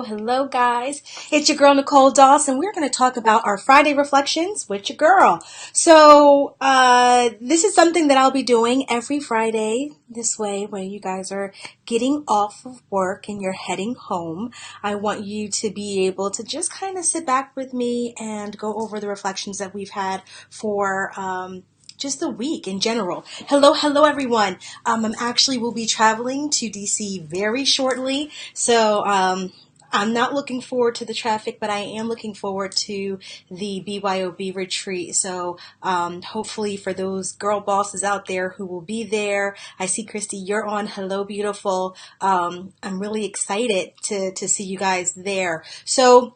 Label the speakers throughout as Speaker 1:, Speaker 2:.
Speaker 1: hello, guys. It's your girl, Nicole Dawson. We're going to talk about our Friday reflections with your girl. This is something that I'll be doing every Friday this way when you guys are getting off of work and you're heading home. I want you to be able to just kind of sit back with me and go over the reflections that we've had for, just the week in general. Hello, everyone. I'm actually will be traveling to DC very shortly, so I'm not looking forward to the traffic, but I am looking forward to the BYOB retreat. So hopefully for those girl bosses out there who will be there, I see Christy, you're on. Hello, beautiful. I'm really excited to see you guys there. So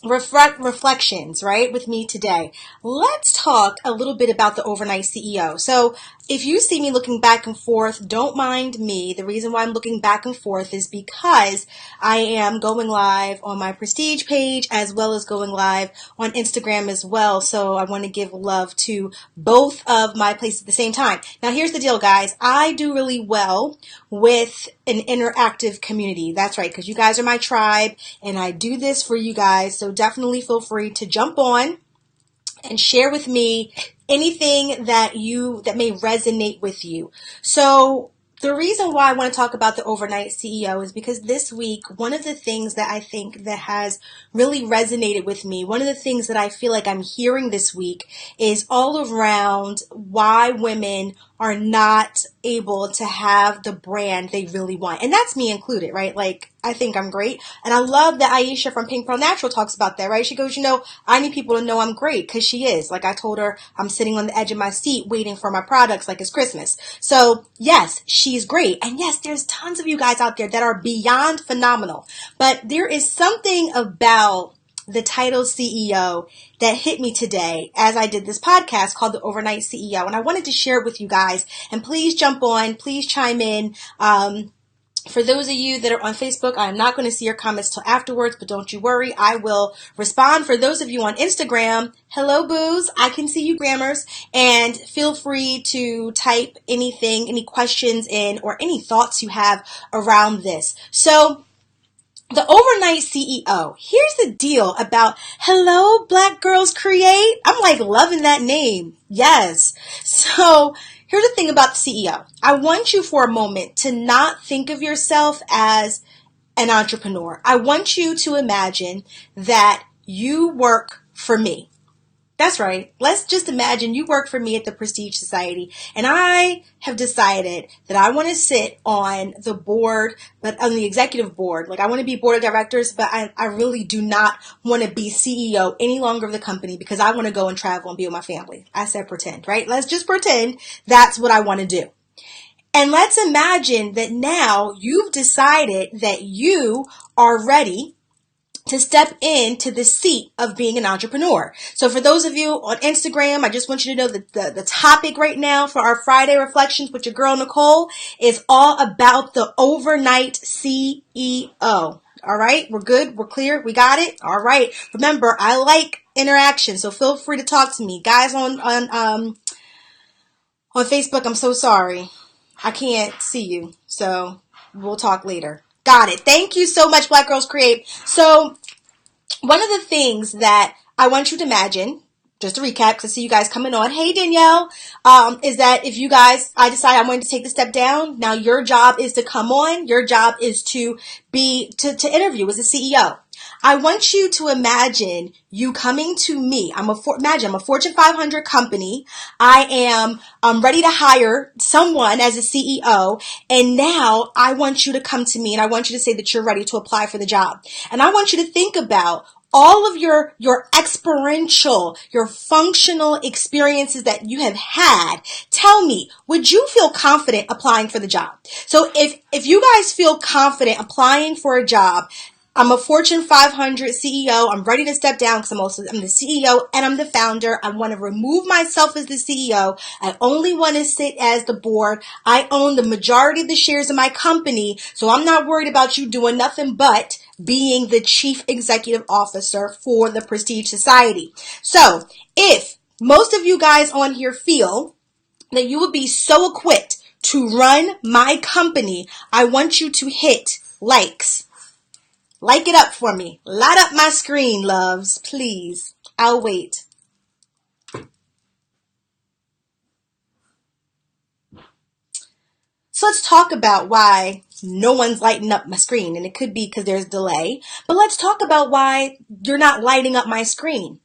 Speaker 1: reflections, right, with me today. Let's talk a little bit about the overnight CEO. So if you see me looking back and forth, don't mind me. The reason why I'm looking back and forth is because I am going live on my Prestige page as well as going live on Instagram as well. So I want to give love to both of my places at the same time. Now, here's the deal, guys. I do really well with an interactive community. That's right, because you guys are my tribe and I do this for you guys. So definitely feel free to jump on and share with me anything that may resonate with you. So the reason why I want to talk about the overnight CEO is because this week, one of the things that I think that has really resonated with me, one of the things that I feel like I'm hearing this week is all around why women are not able to have the brand they really want. And that's me included, right? Like, I think I'm great. And I love that Aisha from Pink Pearl Natural talks about that, right? She goes, I need people to know I'm great, because she is. Like I told her, I'm sitting on the edge of my seat waiting for my products like it's Christmas. So yes, she's great. And yes, there's tons of you guys out there that are beyond phenomenal. But there is something about the title CEO that hit me today as I did this podcast called The Overnight CEO. And I wanted to share it with you guys. And please jump on, please chime in. For those of you that are on Facebook, I'm not going to see your comments till afterwards, but don't you worry, I will respond. For those of you on Instagram, hello, boos. I can see you, grammars, and feel free to type anything, any questions in, or any thoughts you have around this. So, the overnight CEO. Here's the deal about Hello Black Girls Create. I'm like loving that name. Yes. So here's the thing about the CEO. I want you for a moment to not think of yourself as an entrepreneur. I want you to imagine that you work for me. That's right. Let's just imagine you work for me at the Prestige Society, and I have decided that I want to sit on the board, but on the executive board. Like, I want to be board of directors, but I really do not want to be CEO any longer of the company because I want to go and travel and be with my family. I said pretend, right? Let's just pretend that's what I want to do. And let's imagine that now you've decided that you are ready to step into the seat of being an entrepreneur. So for those of you on Instagram, I just want you to know that the topic right now for our Friday reflections with your girl Nicole is all about the overnight CEO. All right, we're good, we're clear, we got it. All right. Remember, I like interaction, so feel free to talk to me, guys on Facebook. I'm so sorry, I can't see you, so we'll talk later. Got it. Thank you so much, Black Girls Create. So one of the things that I want you to imagine, just to recap, because I see you guys coming on. Hey, Danielle, is that if you guys, I decide I'm going to take the step down, now your job is to come on. Your job is to interview as a CEO. I want you to imagine you coming to me. Imagine I'm a Fortune 500 company. I am ready to hire someone as a CEO. And now I want you to come to me and I want you to say that you're ready to apply for the job. And I want you to think about all of your experiential, your functional experiences that you have had. Tell me, would you feel confident applying for the job? So if you guys feel confident applying for a job, I'm a Fortune 500 CEO. I'm ready to step down because I'm the CEO and I'm the founder. I want to remove myself as the CEO. I only want to sit as the board. I own the majority of the shares of my company. So I'm not worried about you doing nothing but being the chief executive officer for the Prestige Society. So if most of you guys on here feel that you would be so equipped to run my company, I want you to hit likes Like it up for me. Light up my screen, loves, please. I'll wait. So let's talk about why no one's lighting up my screen. And it could be because there's delay. But let's talk about why you're not lighting up my screen.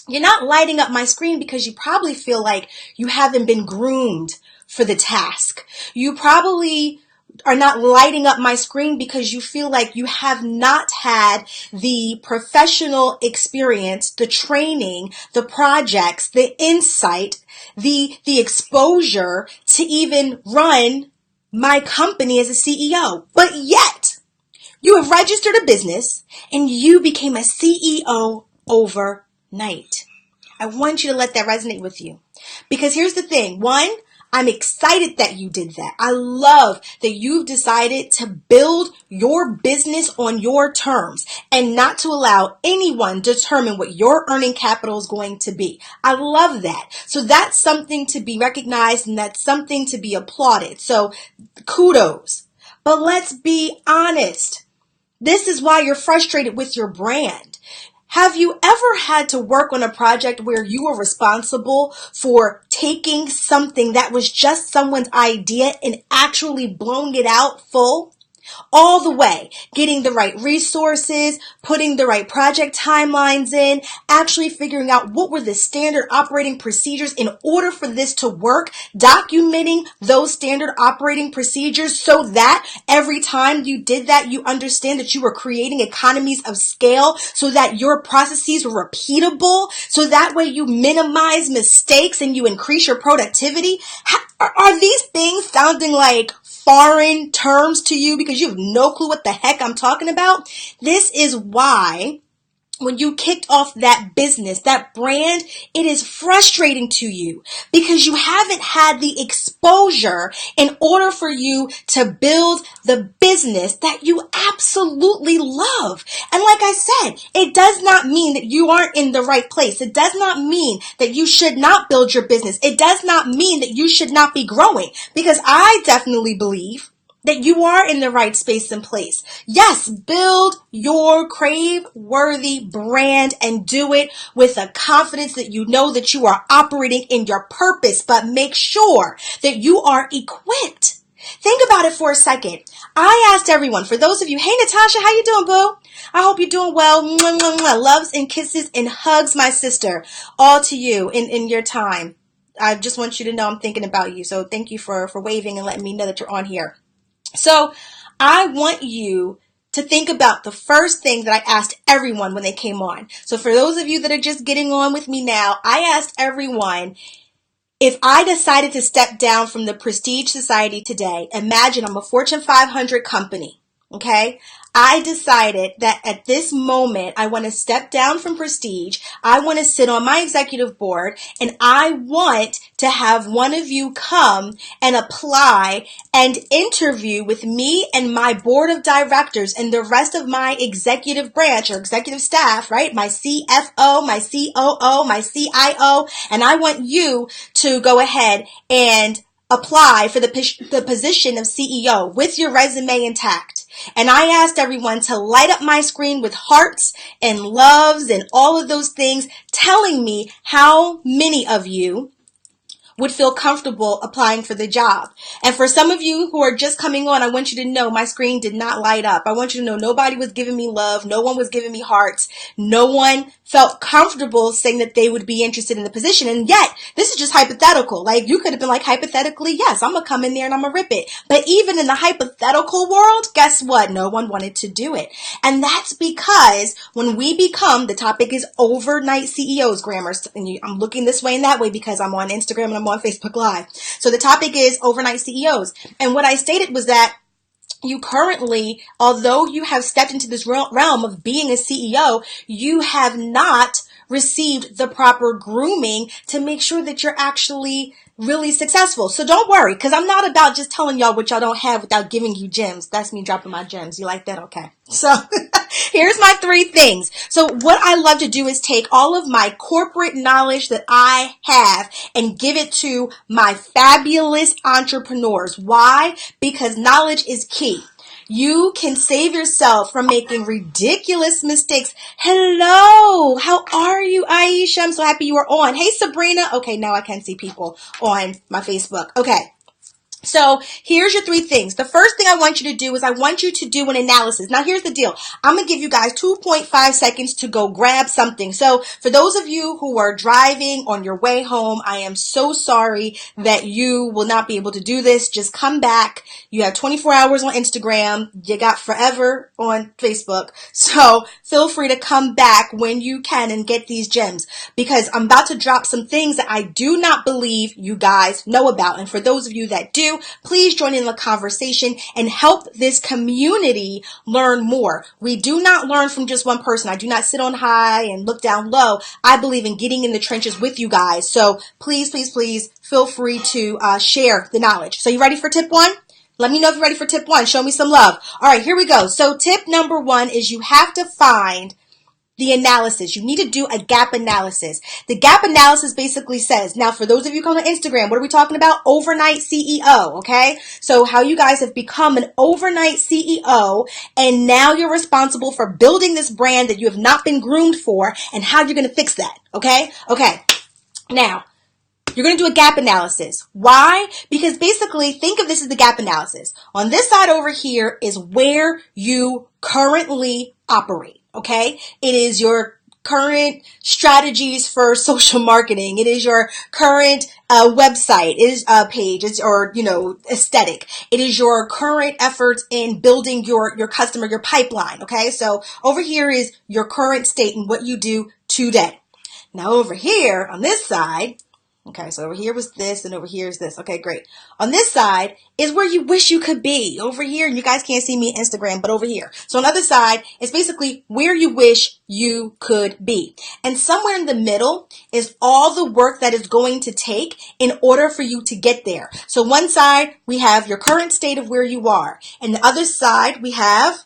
Speaker 1: You're not lighting up my screen because you probably feel like you haven't been groomed for the task. You probably are not lighting up my screen because you feel like you have not had the professional experience, the training, the projects, the insight, the exposure to even run my company as a CEO. But yet, you have registered a business and you became a CEO overnight. I want you to let that resonate with you. Because here's the thing. One, I'm excited that you did that. I love that you've decided to build your business on your terms and not to allow anyone to determine what your earning capital is going to be. I love that. So that's something to be recognized and that's something to be applauded. So kudos. But let's be honest. This is why you're frustrated with your brand. Have you ever had to work on a project where you were responsible for taking something that was just someone's idea and actually blowing it out full? All the way, getting the right resources, putting the right project timelines in, actually figuring out what were the standard operating procedures in order for this to work, documenting those standard operating procedures so that every time you did that, you understand that you were creating economies of scale so that your processes were repeatable, so that way you minimize mistakes and you increase your productivity. Are these things sounding like foreign terms to you because you have no clue what the heck I'm talking about? This is why when you kicked off that business, that brand, it is frustrating to you because you haven't had the exposure in order for you to build the business that you absolutely love. And like I said, it does not mean that you aren't in the right place. It does not mean that you should not build your business. It does not mean that you should not be growing, because I definitely believe that you are in the right space and place. Yes, build your crave-worthy brand and do it with a confidence that you know that you are operating in your purpose, but make sure that you are equipped. Think about it for a second. I asked everyone, for those of you, hey Natasha, how you doing, boo? I hope you're doing well. Mwah, mwah, mwah. Loves and kisses and hugs, my sister, all to you in your time. I just want you to know I'm thinking about you. So thank you for waving and letting me know that you're on here. So I want you to think about the first thing that I asked everyone when they came on. So for those of you that are just getting on with me now, I asked everyone, if I decided to step down from the Prestige Society today, imagine I'm a Fortune 500 company, okay? I decided that at this moment, I want to step down from Prestige. I want to sit on my executive board, and I want to have one of you come and apply and interview with me and my board of directors and the rest of my executive branch or executive staff, right? My CFO, my COO, my CIO, and I want you to go ahead and apply for the position of CEO with your resume intact. And I asked everyone to light up my screen with hearts and loves and all of those things, telling me how many of you would feel comfortable applying for the job. And for some of you who are just coming on, I want you to know my screen did not light up. I want you to know nobody was giving me love. No one was giving me hearts. No one felt comfortable saying that they would be interested in the position. And yet, this is just hypothetical. Like, you could have been like, hypothetically, yes, I'm going to come in there and I'm going to rip it. But even in the hypothetical world, guess what? No one wanted to do it. And that's because when we become, the topic is overnight CEOs, Grammars. And I'm looking this way and that way because I'm on Instagram and I'm on Facebook Live. So the topic is overnight CEOs. And what I stated was that you currently, although you have stepped into this realm of being a CEO, you have not received the proper grooming to make sure that you're actually really successful. So don't worry, because I'm not about just telling y'all what y'all don't have without giving you gems. That's me dropping my gems. You like that? Okay. So here's my 3 things. So what I love to do is take all of my corporate knowledge that I have and give it to my fabulous entrepreneurs. Why? Because knowledge is key. You can save yourself from making ridiculous mistakes. Hello, how are you, Aisha? I'm so happy you are on. Hey, Sabrina. Okay, now I can see people on my Facebook. Okay. So here's your 3 things. The first thing I want you to do is I want you to do an analysis. Now here's the deal. I'm going to give you guys 2.5 seconds to go grab something. So for those of you who are driving on your way home, I am so sorry that you will not be able to do this. Just come back. You have 24 hours on Instagram. You got forever on Facebook. So feel free to come back when you can and get these gems, because I'm about to drop some things that I do not believe you guys know about. And for those of you that do, please join in the conversation and help this community learn more. We do not learn from just one person. I do not sit on high and look down low. I believe in getting in the trenches with you guys. So please, please, please feel free to share the knowledge. So you ready for tip 1? Let me know if you're ready for tip 1. Show me some love. All right, here we go. So tip number 1 is you have to find the analysis. You need to do a gap analysis. The gap analysis basically says, now for those of you coming on Instagram, what are we talking about? Overnight CEO, okay? So how you guys have become an overnight CEO, and now you're responsible for building this brand that you have not been groomed for, and how you're going to fix that, okay? Okay, now, you're going to do a gap analysis. Why? Because basically, think of this as the gap analysis. On this side over here is where you currently operate, okay? It is your current strategies for social marketing. It is your current website. It is a page. It's or aesthetic. It is your current efforts in building your customer, your pipeline, okay? So over here is your current state and what you do today. Now over here on this side, okay, so over here was this, and over here is this. Okay, great. On this side is where you wish you could be. Over here, and you guys can't see me on Instagram, but over here. So on the other side is basically where you wish you could be. And somewhere in the middle is all the work that is going to take in order for you to get there. So one side, we have your current state of where you are. And the other side, we have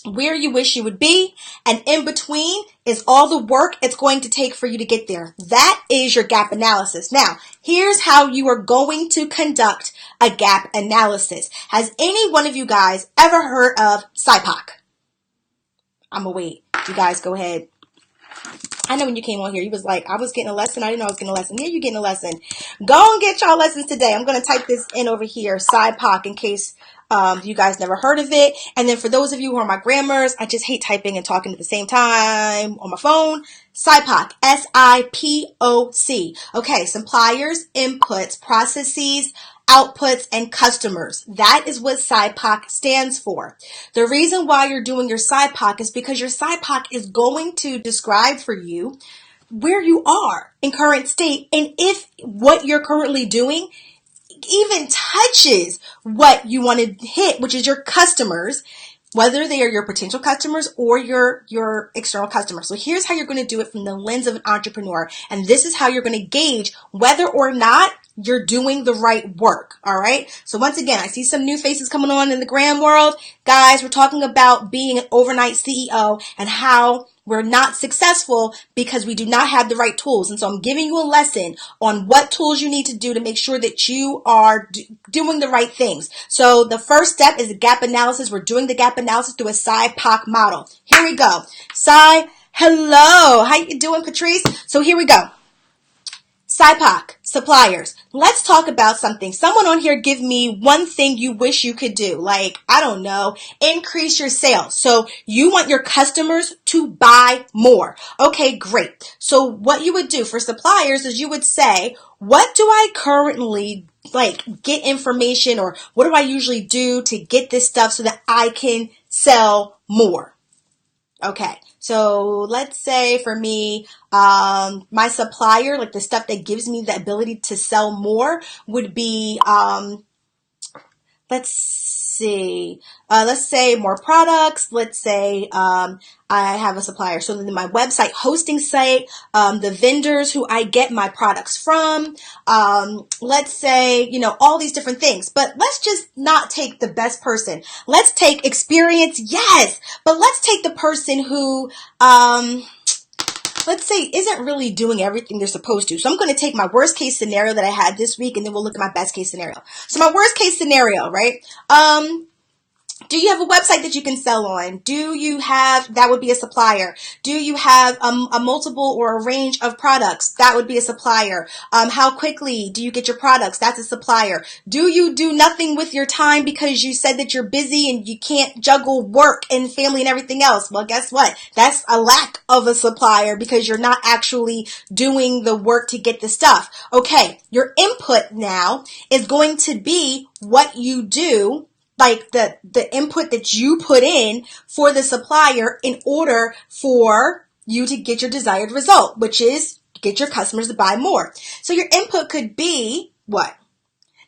Speaker 1: where you wish you would be, and in between is all the work it's going to take for you to get there. That is your gap analysis. Now, here's how you are going to conduct a gap analysis. Has any one of you guys ever heard of SIPOC? I'm gonna wait. You guys go ahead. I know when you came on here, you was like, I was getting a lesson. I didn't know I was getting a lesson. Here you getting a lesson. Go and get y'all lessons today. I'm going to type this in over here, SIPOC, in case you guys never heard of it. And then for those of you who are my grammars, I just hate typing and talking at the same time on my phone. SIPOC, SIPOC. Okay, suppliers, inputs, processes, outputs, and customers. That is what SIPOC stands for. The reason why you're doing your SIPOC is because your SIPOC is going to describe for you where you are in current state, and if what you're currently doing even touches what you want to hit, which is your customers, whether they are your potential customers or your external customers. So here's how you're going to do it from the lens of an entrepreneur. And this is how you're going to gauge whether or not you're doing the right work. All right. So once again, I see some new faces coming on in the gram world. Guys, we're talking about being an overnight CEO and how we're not successful because we do not have the right tools. And so I'm giving you a lesson on what tools you need to do to make sure that you are doing the right things. So the first step is the gap analysis. We're doing the gap analysis through a SIPOC model. Here we go. Hello. How you doing, Patrice? So here we go. SIPOC, suppliers. Let's talk about something. Someone on here give me one thing you wish you could do. Like, I don't know, increase your sales. So you want your customers to buy more. Okay, great. So what you would do for suppliers is you would say, what do I currently get information, or what do I usually do to get this stuff so that I can sell more? Okay. So let's say for me, my supplier, like the stuff that gives me the ability to sell more would be, let's say more products. Let's say, I have a supplier. So then my website hosting site, the vendors who I get my products from, let's say, all these different things. But let's just not take the best person. Let's take experience. Yes. But let's take the person who, let's say isn't really doing everything they're supposed to. So I'm going to take my worst case scenario that I had this week, and then we'll look at my best case scenario. So my worst case scenario, right? Do you have a website that you can sell on? Do you have, that would be a supplier. Do you have a multiple or a range of products? That would be a supplier. How quickly do you get your products? That's a supplier. Do you do nothing with your time because you said that you're busy and you can't juggle work and family and everything else? Well, guess what? That's a lack of a supplier because you're not actually doing the work to get the stuff. Okay, your input now is going to be what you do, like the input that you put in for the supplier in order for you to get your desired result, which is get your customers to buy more. So your input could be what?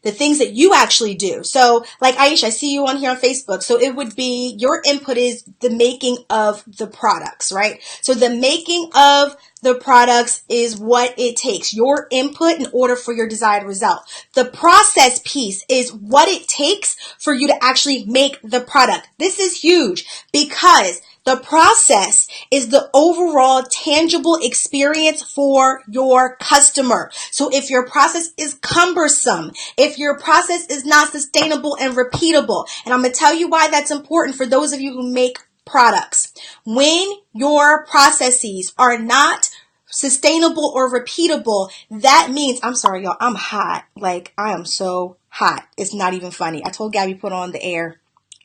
Speaker 1: The things that you actually do. So like Aisha, I see you on here on Facebook. So it would be, your input is the making of the products, right? So the making of the products is what it takes, your input in order for your desired result. The process piece is what it takes for you to actually make the product. This is huge because the process is the overall tangible experience for your customer. So if your process is cumbersome, if your process is not sustainable and repeatable, and I'm going to tell you why that's important for those of you who make products. When your processes are not sustainable or repeatable, that means, I'm sorry, y'all, I'm hot. Like, I am so hot. It's not even funny. I told Gabby put on the air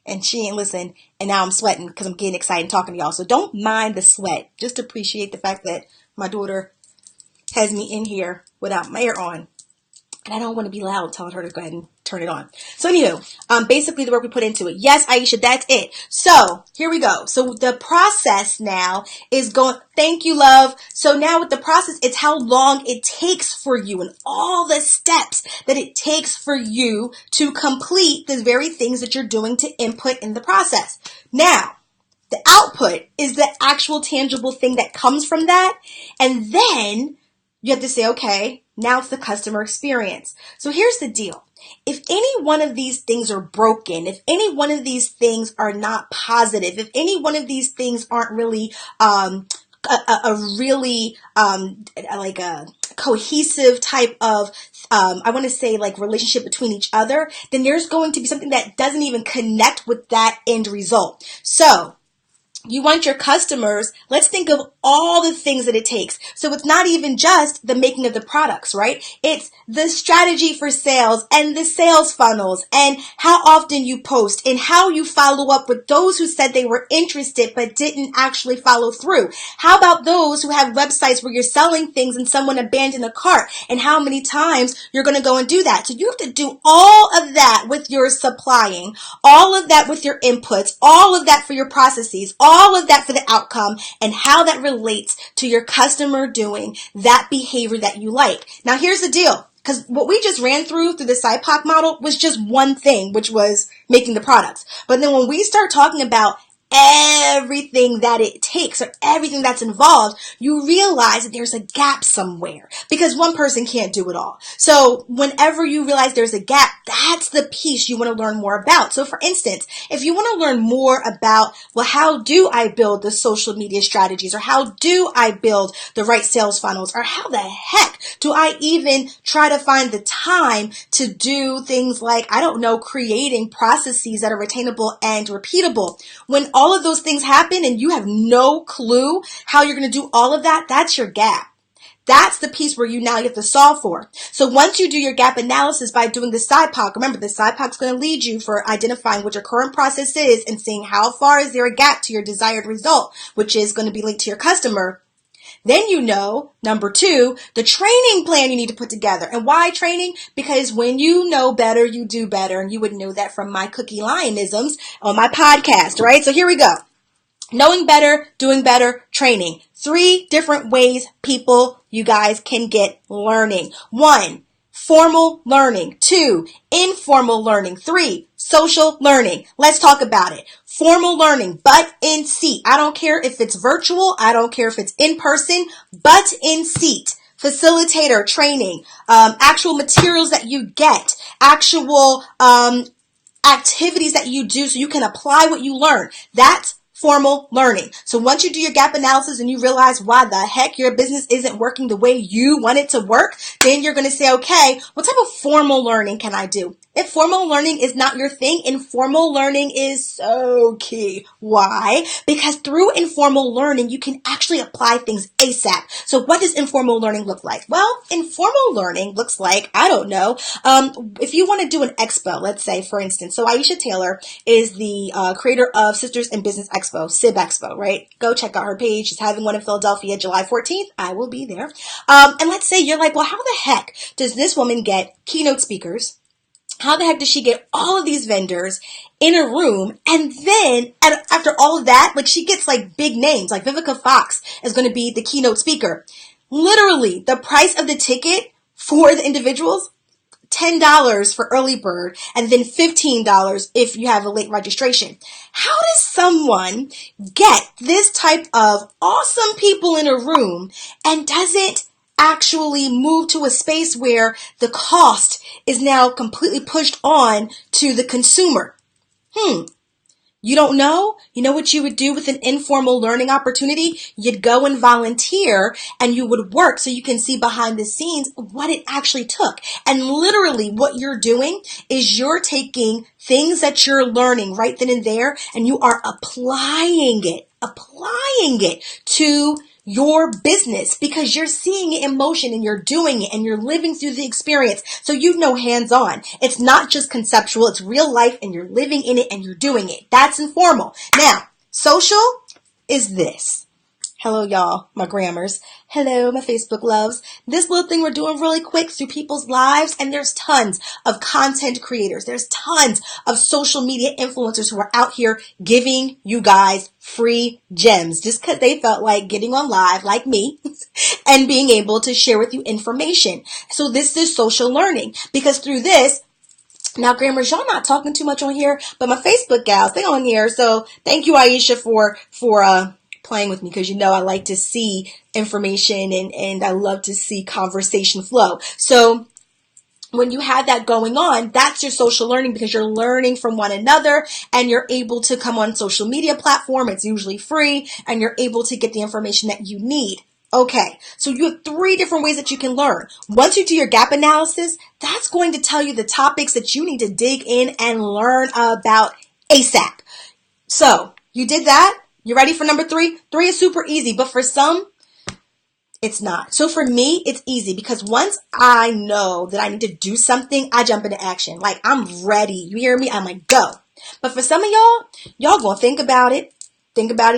Speaker 1: and she ain't listen, and now I'm sweating because I'm getting excited talking to y'all. So don't mind the sweat. Just appreciate the fact that my daughter has me in here without my air on. And I don't want to be loud telling her to go ahead and turn it on. So anywho, basically the work we put into it. Yes, Aisha, that's it. So here we go. So the process now is going, thank you, love. So now with the process, it's how long it takes for you and all the steps that it takes for you to complete the very things that you're doing to input in the process. Now, the output is the actual tangible thing that comes from that. And then you have to say, okay, now it's the customer experience. So here's the deal. If any one of these things are broken, if any one of these things are not positive, if any one of these things aren't really like a cohesive type of I want to say like relationship between each other, then there's going to be something that doesn't even connect with that end result. So you want your customers, let's think of all the things that it takes. So it's not even just the making of the products, right? It's the strategy for sales and the sales funnels and how often you post and how you follow up with those who said they were interested but didn't actually follow through. How about those who have websites where you're selling things and someone abandoned a cart, and how many times you're going to go and do that? So you have to do all of that with your supplying, all of that with your inputs, all of that for your processes, all of that for the outcome, and how that relates to your customer doing that behavior that you like. Now, here's the deal. Because what we just ran through the SIPOC model was just one thing, which was making the products. But then when we start talking about everything that it takes or everything that's involved, you realize that there's a gap somewhere because one person can't do it all. So whenever you realize there's a gap, that's the piece you want to learn more about. So for instance, if you want to learn more about, well, how do I build the social media strategies, or how do I build the right sales funnels, or how the heck do I even try to find the time to do things like, I don't know, creating processes that are retainable and repeatable. When all of those things happen and you have no clue how you're going to do all of that, that's your gap. That's the piece where you have to solve for. So once you do your gap analysis by doing the SIPOC, remember the SIPOC is going to lead you for identifying what your current process is and seeing how far is there a gap to your desired result, which is going to be linked to your customer. Then number 2, the training plan you need to put together. And why training? Because when you know better, you do better. And you would know that from my cookie lionisms on my podcast, right? So here we go. Knowing better, doing better, training. 3 different ways you guys can get learning. 1, formal learning. 2, informal learning. 3, social learning. Let's talk about it. Formal learning, butt in seat. I don't care if it's virtual. I don't care if it's in person, butt in seat. Facilitator training, actual materials that you get, actual activities that you do so you can apply what you learn. That's formal learning. So once you do your gap analysis and you realize why the heck your business isn't working the way you want it to work, then you're going to say, okay, what type of formal learning can I do? Informal learning is not your thing. Informal learning is so key. Why? Because through informal learning, you can actually apply things ASAP. So what does informal learning look like? Well, informal learning looks like, I don't know, if you want to do an expo, let's say, for instance, so Aisha Taylor is the creator of Sisters in Business Expo, SIB Expo, right? Go check out her page. She's having one in Philadelphia, July 14th. I will be there. And let's say you're like, well, how the heck does this woman get keynote speakers? How the heck does she get all of these vendors in a room? And then after all of that, like she gets like big names, like Vivica Fox is going to be the keynote speaker. Literally the price of the ticket for the individuals, $10 for early bird, and then $15 if you have a late registration. How does someone get this type of awesome people in a room and doesn't actually move to a space where the cost is now completely pushed on to the consumer? You don't know? You know what you would do with an informal learning opportunity? You'd go and volunteer and you would work so you can see behind the scenes what it actually took. And literally what you're doing is you're taking things that you're learning right then and there and you are applying it to your business because you're seeing it in motion and you're doing it and you're living through the experience. So you know hands-on. It's not just conceptual, it's real life and you're living in it and you're doing it. That's informal. Now, social is this. Hello, y'all, my grammars. Hello, my Facebook loves. This little thing we're doing really quick through people's lives, and there's tons of content creators. There's tons of social media influencers who are out here giving you guys free gems just because they felt like getting on live like me and being able to share with you information. So this is social learning because through this, now, grammars, y'all not talking too much on here, but my Facebook gals, they on here. So thank you, Aisha, for playing with me because you know I like to see information and I love to see conversation flow. So when you have that going on, that's your social learning because you're learning from one another and you're able to come on social media platform. It's usually free and you're able to get the information that you need. Okay, so you have 3 different ways that you can learn. Once you do your gap analysis, that's going to tell you the topics that you need to dig in and learn about ASAP. So you did that. You ready for number 3? 3 is super easy, but for some, it's not. So for me, it's easy because once I know that I need to do something, I jump into action. Like I'm ready. You hear me? I'm like, go. But for some of y'all gonna think about it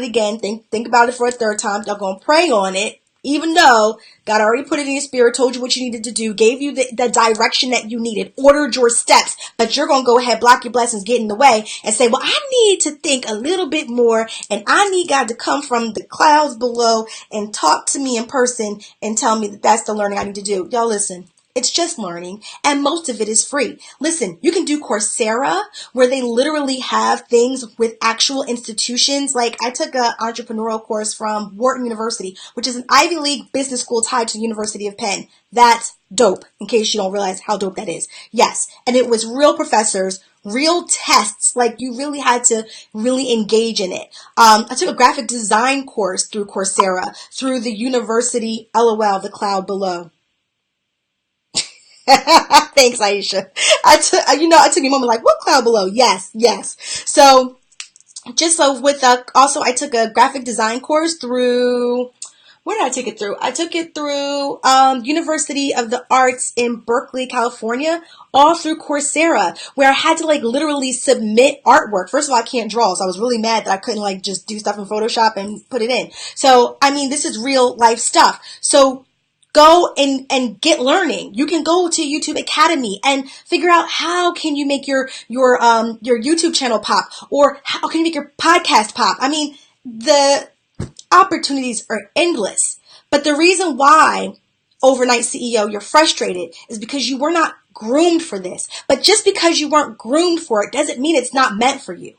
Speaker 1: again, think about it for a 3rd time. Y'all gonna pray on it. Even though God already put it in your spirit, told you what you needed to do, gave you the direction that you needed, ordered your steps, but you're going to go ahead, block your blessings, get in the way and say, well, I need to think a little bit more and I need God to come from the clouds below and talk to me in person and tell me that that's the learning I need to do. Y'all listen. It's just learning, and most of it is free. Listen, you can do Coursera, where they literally have things with actual institutions. Like I took an entrepreneurial course from Wharton University, which is an Ivy League business school tied to the University of Penn. That's dope, in case you don't realize how dope that is. Yes, and it was real professors, real tests, like you really had to really engage in it. I took a graphic design course through Coursera, through the university, LOL, the cloud below. Thanks, Aisha. I took a moment like, what cloud below? Yes. So also I took a graphic design course through, where did I take it through? I took it through University of the Arts in Berkeley, California, all through Coursera, where I had to like literally submit artwork. First of all, I can't draw, so I was really mad that I couldn't like just do stuff in Photoshop and put it in. So, I mean, this is real life stuff. So go and get learning. You can go to YouTube Academy and figure out how can you make your YouTube channel pop, or how can you make your podcast pop. I mean, the opportunities are endless. But the reason why, overnight CEO, you're frustrated is because you were not groomed for this. But just because you weren't groomed for it doesn't mean it's not meant for you.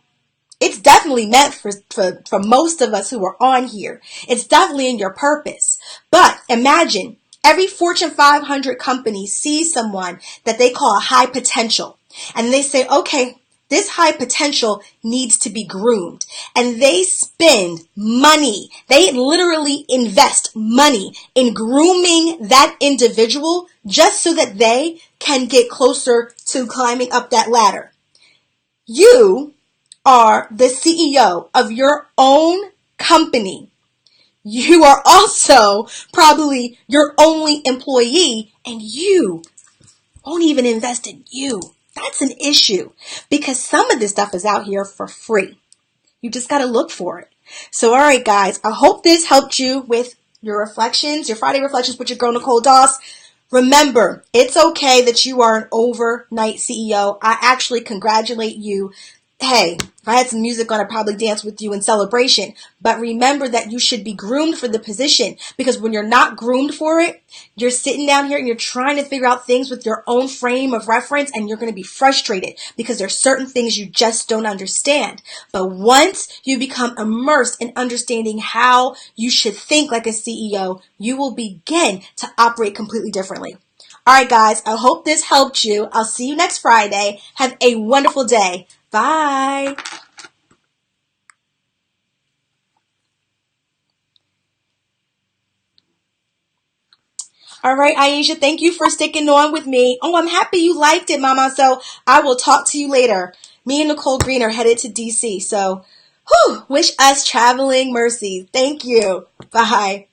Speaker 1: It's definitely meant for most of us who are on here. It's definitely in your purpose. But imagine every Fortune 500 company sees someone that they call a high potential. And they say, okay, This high potential needs to be groomed, and they spend money. They literally invest money in grooming that individual just so that they can get closer to climbing up that ladder. You are the CEO of your own company. You are also probably your only employee, and you won't even invest in you. That's an issue because some of this stuff is out here for free. You just got to look for it. So, all right, guys, I hope this helped you with your reflections, your Friday reflections with your girl, Nicole Doss. Remember, it's okay that you are an overnight CEO. I actually congratulate you. Hey, if I had some music on, I'd probably dance with you in celebration. But remember that you should be groomed for the position, because when you're not groomed for it, you're sitting down here and you're trying to figure out things with your own frame of reference, and you're going to be frustrated because there's certain things you just don't understand. But once you become immersed in understanding how you should think like a CEO, you will begin to operate completely differently. All right, guys, I hope this helped you. I'll see you next Friday. Have a wonderful day. Bye. All right, Aisha, thank you for sticking on with me. Oh, I'm happy you liked it, Mama. So I will talk to you later. Me and Nicole Green are headed to DC. So, wish us traveling mercies. Thank you. Bye.